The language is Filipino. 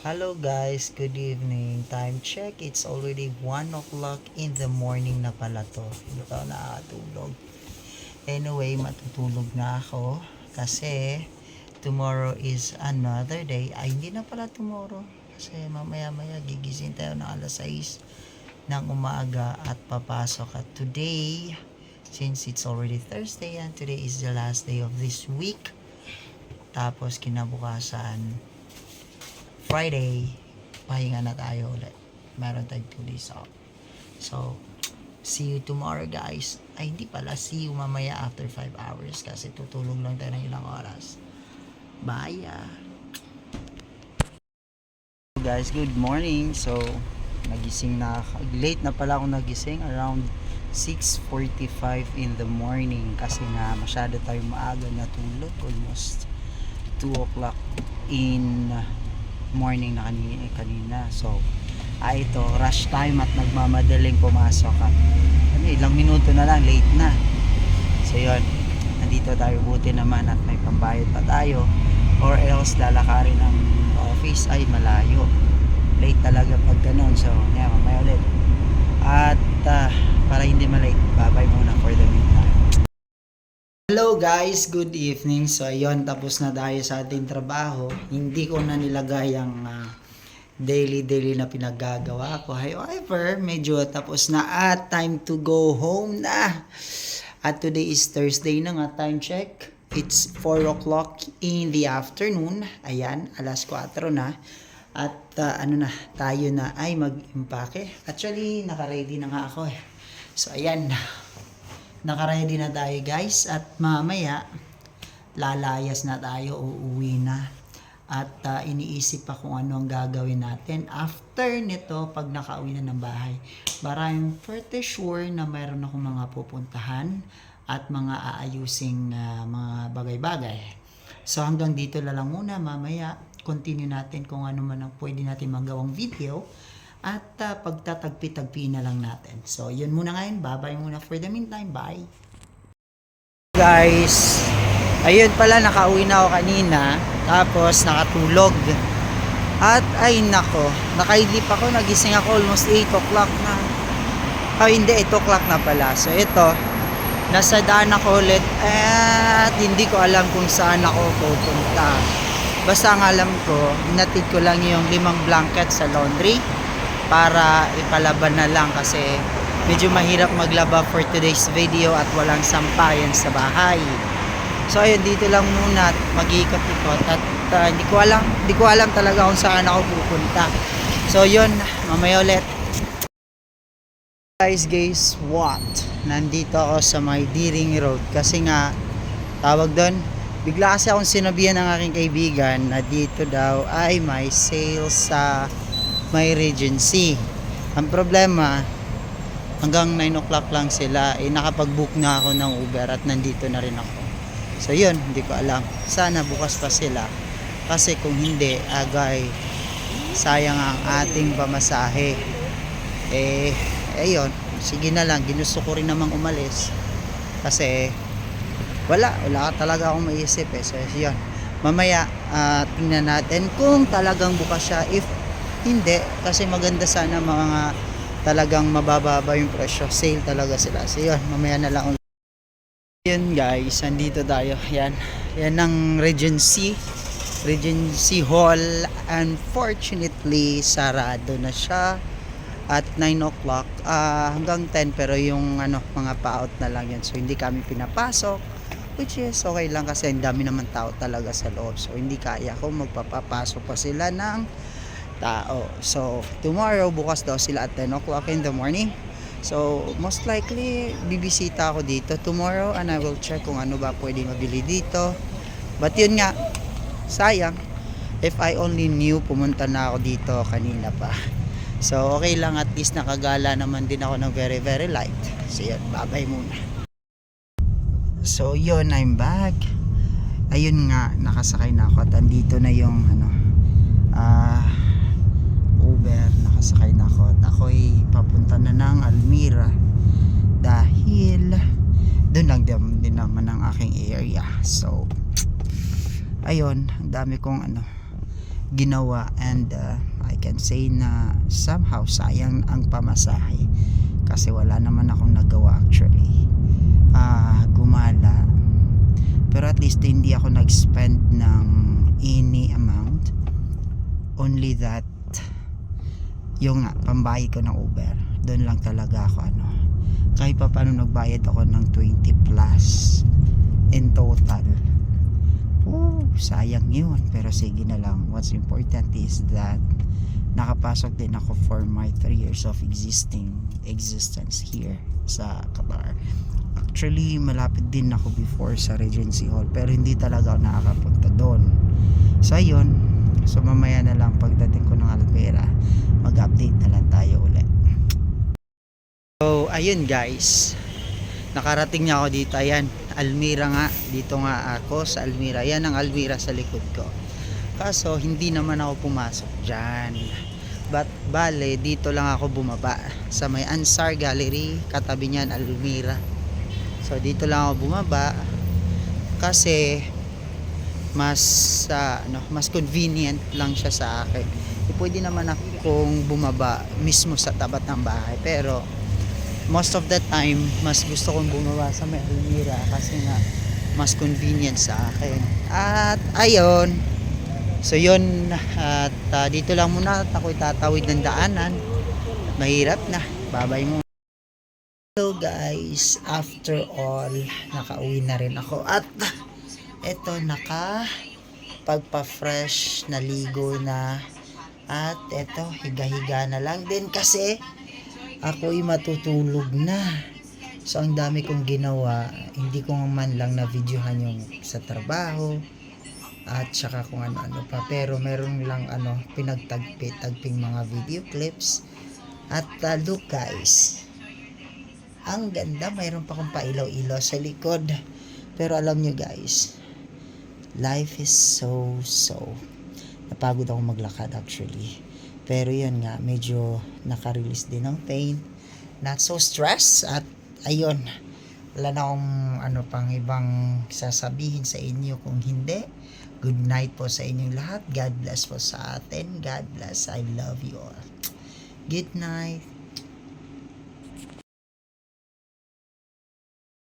Hello guys, good evening. Time check, it's already 1 o'clock in the morning na pala to. Hindi pa ako nakakatulog. Anyway, matutulog na ako kasi tomorrow is another day. Ay, hindi na pala tomorrow. Kasi mamaya-maya gigising tayo ng alas 6 ng umaga at papasok. At today, since it's already Thursday and today is the last day of this week, tapos kinabukasan Friday, pahinga na tayo ulit. Meron tayong 2 days off. So, see you tomorrow guys. Ay, hindi pala. See you mamaya after 5 hours kasi tutulog lang tayo ng ilang oras. Bye! Guys, good morning. So, nagising na ako. Late na pala ako nagising. Around 6:45 in the morning kasi nga masyado tayo maaga natulog. Almost 2 o'clock in morning na kanina. So, ito, rush time at nagmamadaling pumasok at ilang minuto na lang, late na. So, yun, nandito tayo, buti naman at may pambayad pa tayo or else lalakarin ng office ay malayo. Late talaga pag ganun. So, yeah, mamaya ulit. At para hindi malate, bye-bye muna for the meantime. Hello guys, good evening. So ayun, tapos na tayo sa ating trabaho. Hindi ko na nilagay ang daily na pinaggagawa ko. However, medyo tapos na at time to go home na. At today is Thursday na nga, time check. It's 4 o'clock in the afternoon. Ayan, alas 4 na. At ano na, tayo na ay mag-impake. Actually, naka-ready na nga ako eh. So ayan, naka-ready na tayo guys at mamaya lalayas na tayo, uuwi na at iniisip pa kung ano ang gagawin natin after nito pag nakauwi na ng bahay. But I'm pretty sure na mayroon akong mga pupuntahan at mga aayusing mga bagay-bagay. So hanggang dito na lang muna, mamaya continue natin kung ano man ang pwede natin magawang video. At pagtatagpi-tagpi na lang natin. So, yun muna ngayon. Bye-bye muna for the meantime. Bye! Guys, ayun pala, nakauwi na ako kanina. Tapos, nakatulog. At, ay nako, nakaidlip ako. Nagising ako almost 8 o'clock na. Oh, hindi, 8 o'clock na pala. So, ito, nasa daan ako ulit. At, hindi ko alam kung saan ako pupunta. Basta ang alam ko, hinatid ko lang yung 5 blanket sa laundry para ipalaban na lang kasi medyo mahirap maglaba for today's video at walang sampayan sa bahay. So ayun, dito lang muna at mag-iikot-ikot at hindi ko alam talaga kung saan ako pupunta. So yun, mamaya ulit. Guys, what? Nandito ako sa may Diring Road kasi nga tawag doon, bigla kasi akong sinabihan ng aking kaibigan na dito daw ay may sale sa may Regency. Ang problema, hanggang 9 o'clock lang sila. Nakapag-book na ako ng Uber at nandito na rin ako. So yun, hindi ko alam. Sana bukas pa sila. Kasi kung hindi, agay, sayang ang ating pamasahe. Ayun, sige na lang. Ginusto ko rin namang umalis. Kasi wala talaga akong maisip eh. So yun, mamaya tingnan natin kung talagang bukas siya. If hindi, kasi maganda sana mga talagang mabababa yung presyo. Sale talaga sila. So yun, mamaya na lang. Yun guys, andito tayo. Yan ang Regency Hall. Unfortunately, sarado na siya at 9 o'clock hanggang 10, pero yung mga pa-out na lang yan. So hindi kami pinapasok, which is okay lang kasi ang dami naman tao talaga sa loob. So hindi kaya kung magpapapasok pa sila ng tao. So tomorrow, bukas daw sila at 10 o'clock in the morning. So most likely bibisita ako dito tomorrow and I will check kung ano ba pwede mabili dito. But yun nga, sayang. If I only knew, pumunta na ako dito kanina pa. So okay lang, at least nakagala naman din ako ng very very light. So yun, bye-bye muna. So yun, I'm back. Ayun nga, nakasakay na ako at andito na yung Uber, nakasakay na ako at ako'y papunta na ng Almira dahil doon lang din naman ang aking area. So ayun, ang dami kong ginawa, and I can say na somehow sayang ang pamasahe kasi wala naman akong nagawa actually. Gumala, pero at least hindi ako nag-spend ng any amount, only that yung pambayad ko ng Uber, doon lang talaga ako kahit pa paano nagbayad ako ng 20 plus in total. Sayang yun, pero sige na lang. What's important is that nakapasok din ako for my 3 years of existence here sa Qatar. Actually malapit din ako before sa Regency Hall, pero hindi talaga ako nakakapunta doon. So ayun, so mamaya na lang pagdating ko ng Almira, mag-update na lang tayo ulit. So ayun guys, nakarating niya ako dito. Ayan, Almira nga. Dito nga ako sa Almira. Yan ang Almira sa likod ko. Kaso hindi naman ako pumasok dyan. But bale, dito lang ako bumaba sa may Ansar Gallery, katabi niyan Almira. So dito lang ako bumaba kasi mas mas convenient lang siya sa akin. Pwede naman akong bumaba mismo sa tapat ng bahay, pero most of the time mas gusto kong bumaba sa may Almira kasi nga mas convenient sa akin. At ayun, so yun, at dito lang muna at ako'y tatawid ng daanan. Mahirap na, babay mo. Hello guys, after all nakauwi na rin ako at eto, pagpa-fresh, naligo na, at eto, higa-higa na lang din kasi ako'y matutulog na. So ang dami kong ginawa, hindi ko man lang na videohan yung sa trabaho at saka kung ano-ano pa, pero meron lang pinagtagpi-tagping mga video clips. At look guys, ang ganda, mayroon pa akong pailaw-ilaw sa likod. Pero alam nyo guys, life is so napagod ako maglakad actually. Pero yun nga, medyo naka-release din ng pain, not so stress. At ayun, wala na akong pang ibang sasabihin sa inyo. Kung hindi, good night po sa inyong lahat. God bless po sa atin. God bless. I love you all. Good night.